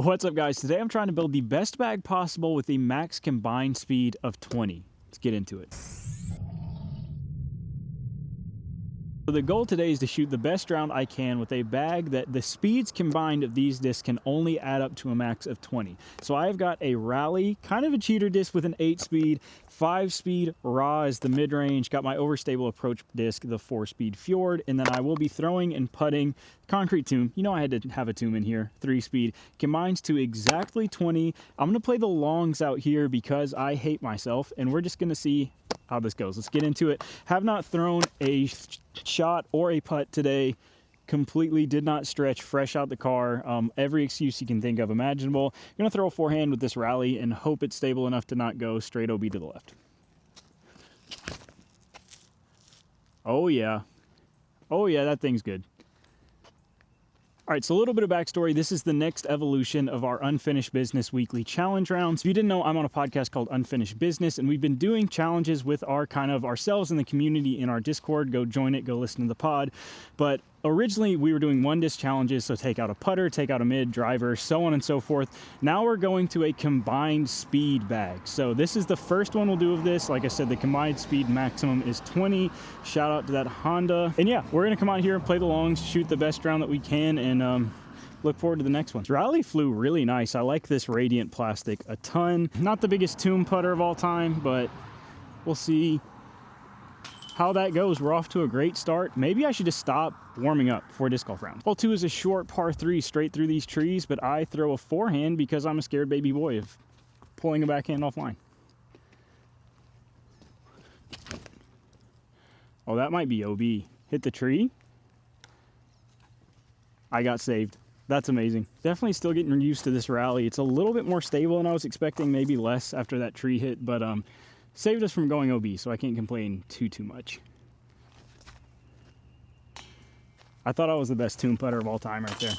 What's up, guys? Today I'm trying to build the best bag possible with the max combined speed of 20. Let's get into it. So the goal today is to shoot the best round I can with a bag that the speeds combined of these discs can only add up to a max of 20. So I've got a Rally, kind of a cheater disc with an 8-speed, 5-speed raw is the mid-range, got my overstable approach disc, the 4-speed Fjord, and then I will be throwing and putting concrete tomb. You know I had to have a tomb in here, 3-speed, combines to exactly 20. I'm gonna play the longs out here because I hate myself, and we're just gonna see how this goes. Let's get into it. Have not thrown a shot or a putt today. Completely did not stretch, fresh out the car. Every excuse you can think of imaginable. I'm gonna throw a forehand with this Rally and hope it's stable enough to not go straight OB to the left. Oh yeah. Oh yeah, that thing's good. All right, so a little bit of backstory. This is the next evolution of our Unfinished Business weekly challenge rounds. If you didn't know, I'm on a podcast called Unfinished Business, and we've been doing challenges with our kind of ourselves in the community in our Discord. Go join it, go listen to the pod. But originally we were doing one disc challenges, so take out a putter, take out a mid, driver, so on and so forth. Now we're going to a combined speed bag. So this is the first one we'll do of this. Like I said, the combined speed maximum is 20. Shout out to that Honda. And yeah, we're gonna come out here, play the longs, shoot the best round that we can, and look forward to the next one. Rally flew really nice. I like this Radiant plastic a ton. Not the biggest tomb putter of all time, but we'll see how that goes. We're off to a great start. Maybe I should just stop warming up for disc golf round. Hole 2 is a short par 3 straight through these trees, but I throw a forehand because I'm a scared baby boy of pulling a backhand offline. Oh, that might be OB. Hit the tree. I got saved. That's amazing. Definitely still getting used to this Rally. It's a little bit more stable than I was expecting, maybe less after that tree hit, but saved us from going OB, so I can't complain too much. I thought I was the best tomb putter of all time right there.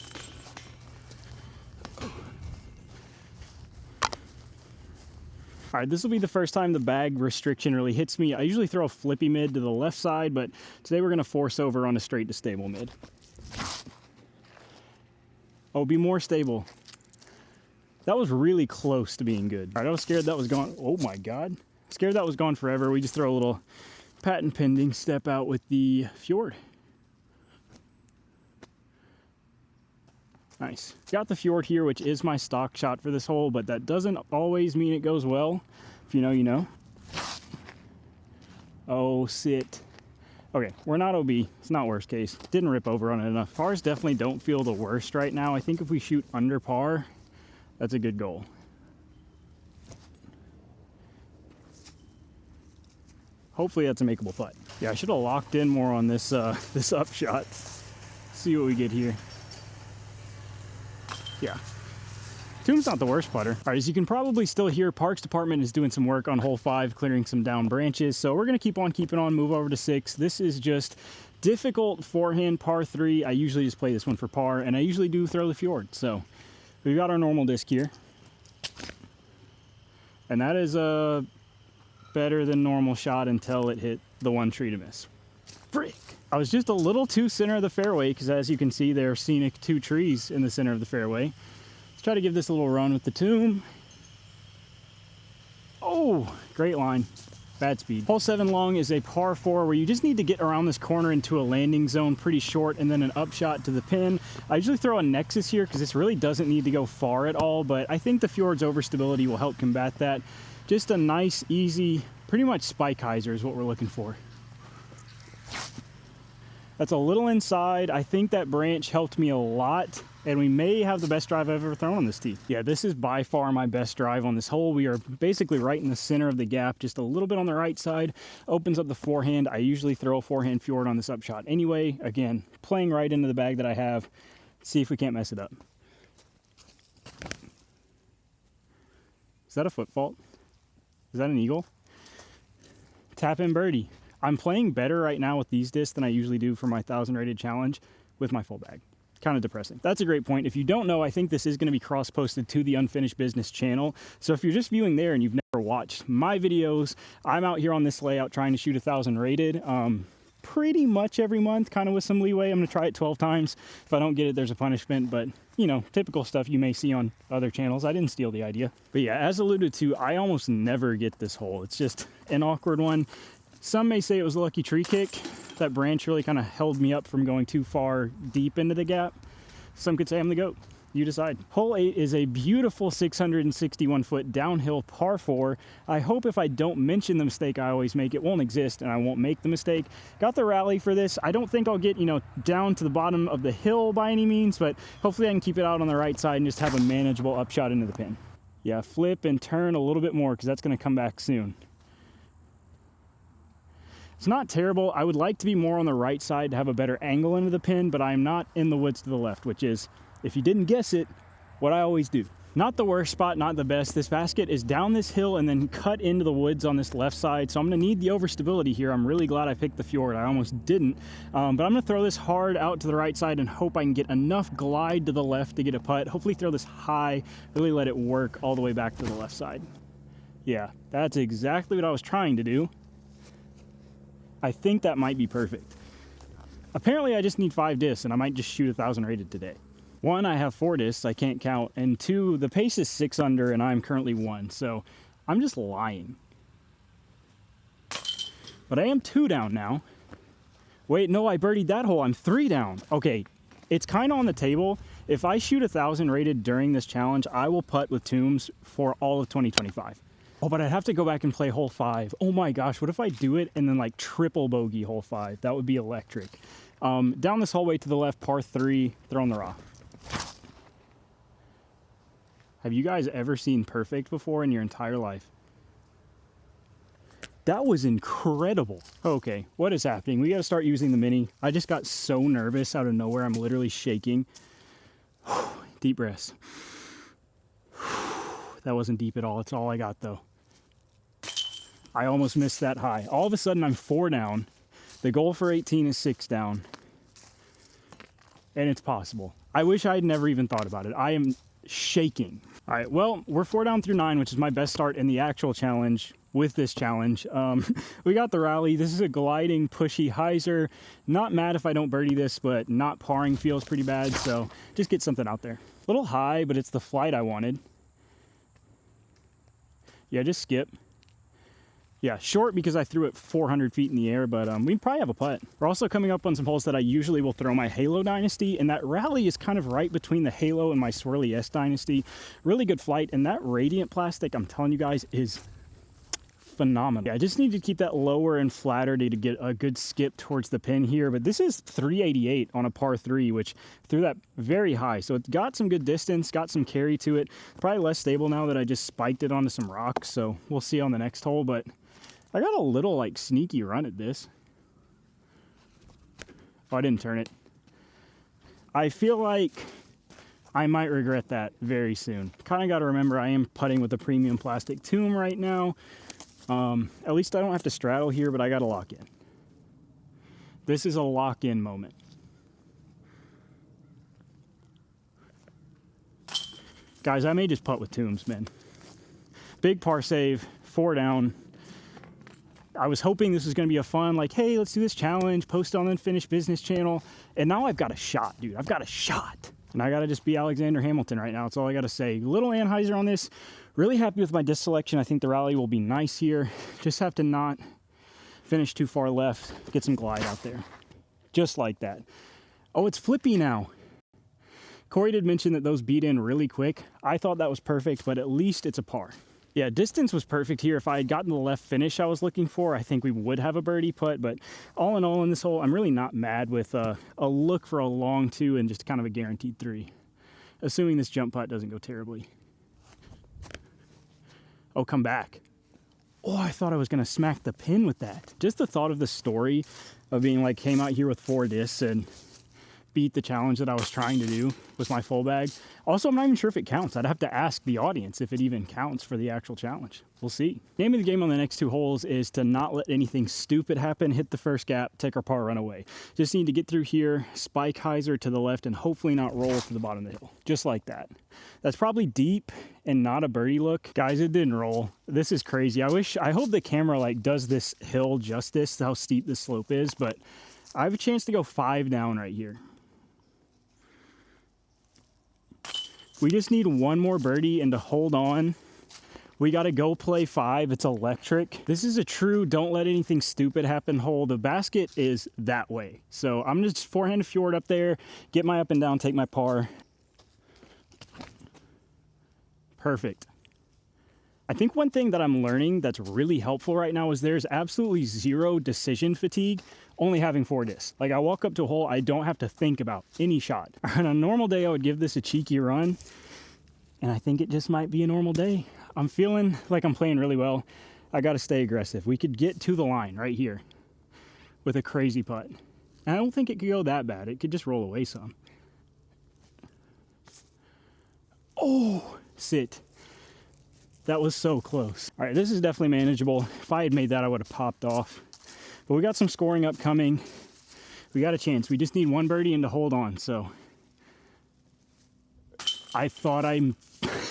All right, this will be the first time the bag restriction really hits me. I usually throw a flippy mid to the left side, but today we're gonna force over on a straight to stable mid. Oh, be more stable. That was really close to being good. All right, I was scared that was gone. Oh my God. Scared that was gone forever. We just throw a little patent pending step out with the Fjord. Nice. Got the Fjord here, which is my stock shot for this hole, but that doesn't always mean it goes well. If you know, you know. Oh, sit. Okay, we're not OB. It's not worst case. Didn't rip over on it enough. Pars definitely don't feel the worst right now. I think if we shoot under par, that's a good goal. Hopefully that's a makeable putt. Yeah, I should have locked in more on this this upshot. See what we get here. Yeah. Tomb's not the worst putter. All right, as you can probably still hear, Parks Department is doing some work on hole 5, clearing some down branches. So we're gonna keep on keeping on, move over to 6. This is just difficult forehand par 3. I usually just play this one for par, and I usually do throw the Fjord. So we've got our normal disc here. And that is a better than normal shot until it hit the one tree to miss. Frick! I was just a little too center of the fairway because, as you can see, there are scenic 2 trees in the center of the fairway. Let's try to give this a little run with the tomb. Oh, great line. Bad speed. Hole 7 long is a par 4 where you just need to get around this corner into a landing zone pretty short and then an upshot to the pin. I usually throw a Nexus here because this really doesn't need to go far at all, but I think the Fjord's overstability will help combat that. Just a nice, easy, pretty much spike hyzer is what we're looking for. That's a little inside. I think that branch helped me a lot, and we may have the best drive I've ever thrown on this tee. Yeah, this is by far my best drive on this hole. We are basically right in the center of the gap, just a little bit on the right side. Opens up the forehand. I usually throw a forehand Fjord on this upshot anyway. Again, playing right into the bag that I have. See if we can't mess it up. Is that a foot fault? Is that an eagle? Tap in birdie. I'm playing better right now with these discs than I usually do for my 1,000 rated challenge with my full bag. Kind of depressing. That's a great point. If you don't know, I think this is going to be cross-posted to the Unfinished Business channel. So if you're just viewing there and you've never watched my videos, I'm out here on this layout trying to shoot 1,000 rated. pretty much every month, kind of with some leeway. I'm going to try it 12 times. If I don't get it, there's a punishment, but you know, typical stuff you may see on other channels. I didn't steal the idea. But yeah, as alluded to, I almost never get this hole. It's just an awkward one. Some may say it was a lucky tree kick. That branch really kind of held me up from going too far deep into the gap. Some could say I'm the GOAT. You decide. Hole 8 is a beautiful 661 foot downhill par 4. I hope if I don't mention the mistake I always make, it won't exist and I won't make the mistake. Got the rally for this. I don't think I'll get, you know, down to the bottom of the hill by any means, but hopefully I can keep it out on the right side and just have a manageable upshot into the pin. Yeah, flip and turn a little bit more because that's going to come back soon. It's not terrible. I would like to be more on the right side to have a better angle into the pin, but I'm not in the woods to the left, which is, if you didn't guess it, what I always do. Not the worst spot, not the best. This basket is down this hill and then cut into the woods on this left side, so I'm gonna need the overstability here. I'm really glad I picked the fjord. I almost didn't, but I'm gonna throw this hard out to the right side and hope I can get enough glide to the left to get a putt. Hopefully throw this high, really let it work all the way back to the left side. Yeah, that's exactly what I was trying to do. I think that might be perfect. Apparently I just need 5 discs and I might just shoot 1,000 rated today. 1, I have 4 discs, I can't count, and 2, the pace is 6 under and I'm currently 1, so I'm just lying. But I am 2 down now. Wait, no, I birdied that hole, I'm 3 down. Okay, it's kind of on the table. If I shoot 1,000 rated during this challenge, I will putt with Tombs for all of 2025. Oh, but I'd have to go back and play hole 5. Oh my gosh, what if I do it and then like triple bogey hole 5? That would be electric. Down this hallway to the left, par 3, throwing the rock. Have you guys ever seen perfect before in your entire life? That was incredible. Okay, what is happening? We got to start using the mini. I just got so nervous out of nowhere. I'm literally shaking. Deep breaths. That wasn't deep at all. It's all I got though. I almost missed that high. All of a sudden I'm 4 down. The goal for 18 is 6 down. And it's possible. I wish I had never even thought about it. I am shaking. All right, well, we're 4 down through 9, which is my best start in the actual challenge with this challenge. We got the rally. This is a gliding, pushy hyzer. Not mad if I don't birdie this, but not parring feels pretty bad, so just get something out there. A little high, but it's the flight I wanted. Yeah, just skip. Yeah, short because I threw it 400 feet in the air, but we probably have a putt. We're also coming up on some holes that I usually will throw my Halo Dynasty, and that rally is kind of right between the Halo and my Swirly S Dynasty. Really good flight, and that Radiant plastic, I'm telling you guys, is phenomenal. Yeah, I just need to keep that lower and flatter to get a good skip towards the pin here, but this is 388 on a par 3, which threw that very high, so it got some good distance, got some carry to it. Probably less stable now that I just spiked it onto some rocks, so we'll see on the next hole, but I got a little like sneaky run at this. Oh, I didn't turn it. I feel like I might regret that very soon. Kind of got to remember I am putting with a premium plastic tomb right now. At least I don't have to straddle here, but I got to lock in. This is a lock-in moment. Guys, I may just putt with tombs, man. Big par save, 4 down. I was hoping this was going to be a fun, like, hey, let's do this challenge, post on the Unfinished Business channel. And now I've got a shot, dude. I've got a shot. And I got to just be Alexander Hamilton right now. That's all I got to say. Little Anheuser on this. Really happy with my disc selection. I think the rally will be nice here. Just have to not finish too far left. Get some glide out there. Just like that. Oh, it's flippy now. Corey did mention that those beat in really quick. I thought that was perfect, but at least it's a par. Yeah, distance was perfect here. If I had gotten the left finish I was looking for, I think we would have a birdie putt. But all in all in this hole, I'm really not mad with a look for a long 2 and just kind of a guaranteed 3. Assuming this jump putt doesn't go terribly. Oh, come back. Oh, I thought I was going to smack the pin with that. Just the thought of the story of being like, came out here with 4 discs and beat the challenge that I was trying to do with my full bag. Also, I'm not even sure if it counts. I'd have to ask the audience if it even counts for the actual challenge. We'll see. Name of the game on the next 2 holes is to not let anything stupid happen, hit the first gap, take our par, run away. Just need to get through here, spike hyzer to the left, and hopefully not roll to the bottom of the hill. Just like that. That's probably deep and not a birdie look. Guys, it didn't roll. This is crazy. I hope the camera like does this hill justice, how steep this slope is, but I have a chance to go 5 down right here. We just need one more birdie and to hold on. We got to go play 5. It's electric. This is a true don't let anything stupid happen hole. The basket is that way. So I'm just forehand fjord up there, get my up and down, take my par. Perfect. I think one thing that I'm learning that's really helpful right now is there's absolutely zero decision fatigue only having 4 discs. Like I walk up to a hole, I don't have to think about any shot. On a normal day, I would give this a cheeky run, and I think it just might be a normal day. I'm feeling like I'm playing really well. I got to stay aggressive. We could get to the line right here with a crazy putt. And I don't think it could go that bad. It could just roll away some. Oh, sit. That was so close. All right, this is definitely manageable. If I had made that, I would have popped off. But we got some scoring upcoming. We got a chance. We just need one birdie and to hold on. So I thought I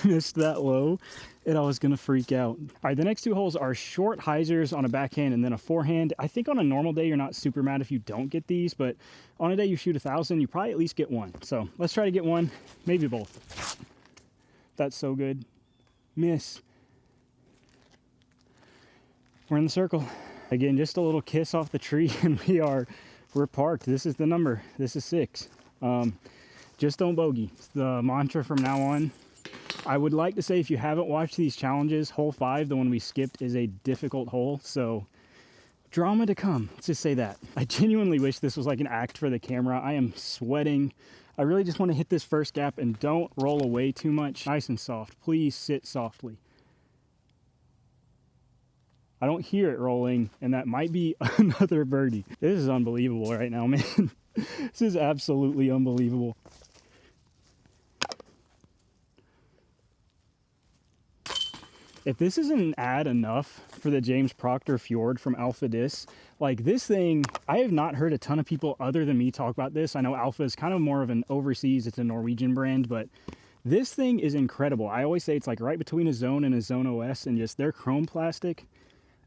missed that low and I was gonna freak out. All right, the next 2 holes are short hyzers on a backhand and then a forehand. I think on a normal day, you're not super mad if you don't get these, but on a day you shoot 1,000, you probably at least get one. So let's try to get one, maybe both. That's so good. Miss. We're in the circle. Again, just a little kiss off the tree and we're parked. This is the number. This is 6. Just don't bogey. It's the mantra from now on. I would like to say if you haven't watched these challenges, hole 5, the one we skipped, is a difficult hole. So drama to come. Let's just say that. I genuinely wish this was like an act for the camera. I am sweating. I really just want to hit this first gap and don't roll away too much. Nice and soft. Please sit softly. I don't hear it rolling, and that might be another birdie. This is unbelievable right now, man. This is absolutely unbelievable. If this isn't an ad enough for the James Proctor Fjord from Alpha Dis, like this thing, I have not heard a ton of people other than me talk about this. I know Alpha is kind of more of an overseas, it's a Norwegian brand, but this thing is incredible. I always say it's like right between a Zone and a Zone OS, and just their chrome plastic,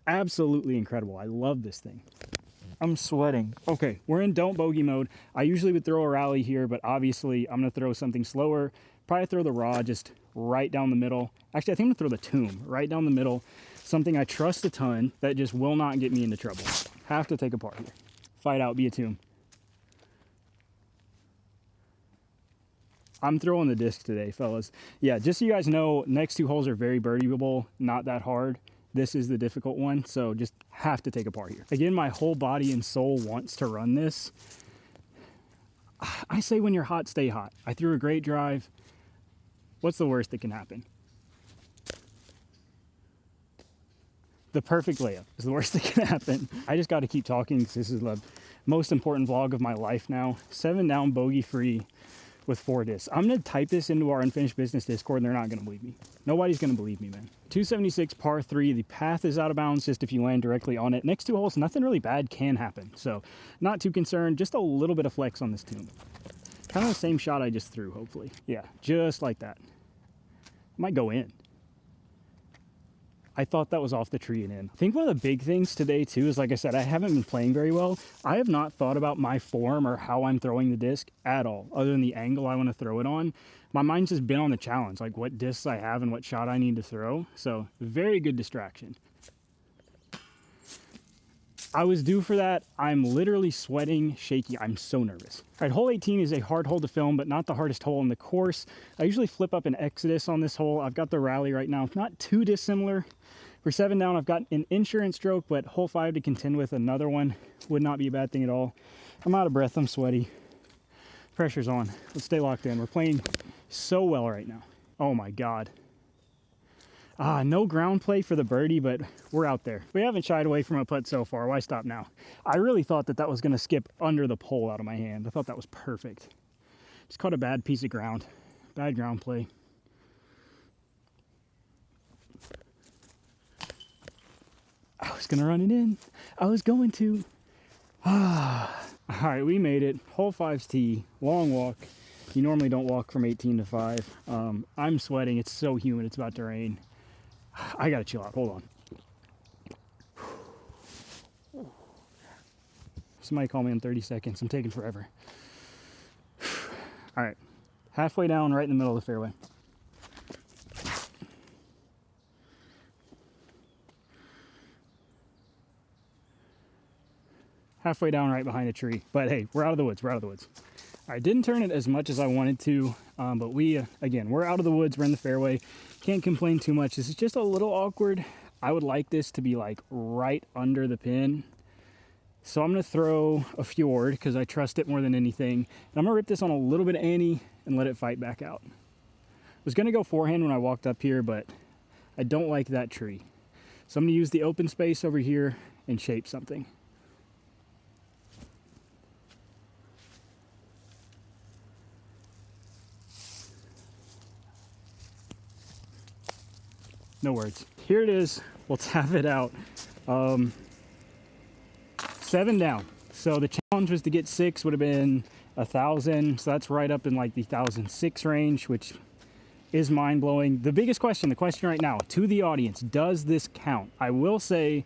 absolutely incredible. I love this thing. I'm sweating. Okay, we're in don't bogey mode. I usually would throw a rally here, but obviously I'm gonna throw something slower. Probably throw the raw just right down the middle. Actually, I think I'm gonna throw the tomb right down the middle. Something I trust a ton that just will not get me into trouble. Have to take a par here. Fight out, be a tomb. I'm throwing the disc today, fellas. Yeah, just so you guys know, next 2 holes are very birdieable, not that hard. This is the difficult one, so just have to take a par here. Again, my whole body and soul wants to run this. I say when you're hot, stay hot. I threw a great drive. What's the worst that can happen? The perfect layup is the worst that can happen. I just got to keep talking because this is the most important vlog of my life now. 7 down, bogey free with 4 discs. I'm going to type this into our Unfinished Business Discord and they're not going to believe me. Nobody's going to believe me, man. 276 par 3. The path is out of bounds just if you land directly on it. Next 2 holes, nothing really bad can happen. So not too concerned. Just a little bit of flex on this tomb. Kind of the same shot I just threw, hopefully. Yeah, just like that. Might go in. I thought that was off the tree and in. I think one of the big things today too is, like I said, I haven't been playing very well. I have not thought about my form or how I'm throwing the disc at all, other than the angle I want to throw it on. My mind's just been on the challenge, like what discs I have and what shot I need to throw. So very good distraction. I was due for that. I'm literally sweating, shaky. I'm so nervous. All right, hole 18 is a hard hole to film, but not the hardest hole in the course. I usually flip up an Exodus on this hole. I've got the rally right now, not too dissimilar. For 7 down, I've got an insurance stroke, but hole 5 to contend with another one would not be a bad thing at all. I'm out of breath, I'm sweaty. Pressure's on. Let's stay locked in. We're playing so well right now. Oh my God. No ground play for the birdie, but we're out there. We haven't shied away from a putt so far. Why stop now? I really thought that was going to skip under the pole out of my hand. I thought that was perfect. Just caught a bad piece of ground. Bad ground play. I was going to run it in. I was going to. All right, we made it. Hole 5's tee. Long walk. You normally don't walk from 18 to 5. I'm sweating. It's so humid. It's about to rain. I got to chill out. Hold on. Somebody call me in 30 seconds. I'm taking forever. All right. Halfway down, right in the middle of the fairway. Halfway down, right behind a tree. But hey, we're out of the woods. We're out of the woods. I didn't turn it as much as I wanted to, but again, we're out of the woods. We're in the fairway. Can't complain too much. This is just a little awkward. I would like this to be like right under the pin. So I'm going to throw a fjord because I trust it more than anything. And I'm going to rip this on a little bit of ante and let it fight back out. I was going to go forehand when I walked up here, but I don't like that tree. So I'm going to use the open space over here and shape something. No words. Here it is. We'll tap it out. 7 down. So the challenge was to get 6, would have been 1,000. So that's right up in like the 1,006 range, which is mind-blowing. The biggest question, the question right now to the audience, does this count? I will say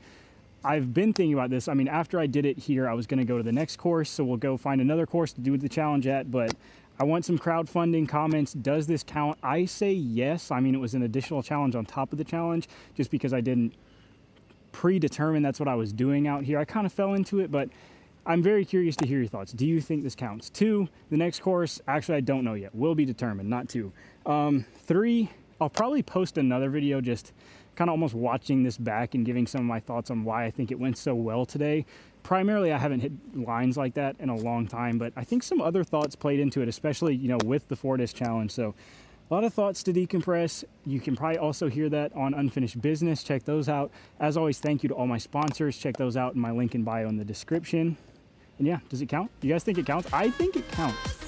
I've been thinking about this. I mean, after I did it here, I was going to go to the next course. So we'll go find another course to do the challenge at, but I want some crowdfunding comments. Does this count? I say yes. I mean, it was an additional challenge on top of the challenge just because I didn't predetermine that's what I was doing out here. I kind of fell into it, but I'm very curious to hear your thoughts. Do you think this counts? 2, the next course, actually, I don't know yet. Will be determined, not 2. 3, I'll probably post another video just kind of almost watching this back and giving some of my thoughts on why I think it went so well today. Primarily, I haven't hit lines like that in a long time, but I think some other thoughts played into it, especially, you know, with the 4-disc challenge. So a lot of thoughts to decompress. You can probably also hear that on Unfinished Business. Check those out. As always, thank you to all my sponsors. Check those out in my link in bio in the description. And yeah, does it count? You guys think it counts? I think it counts.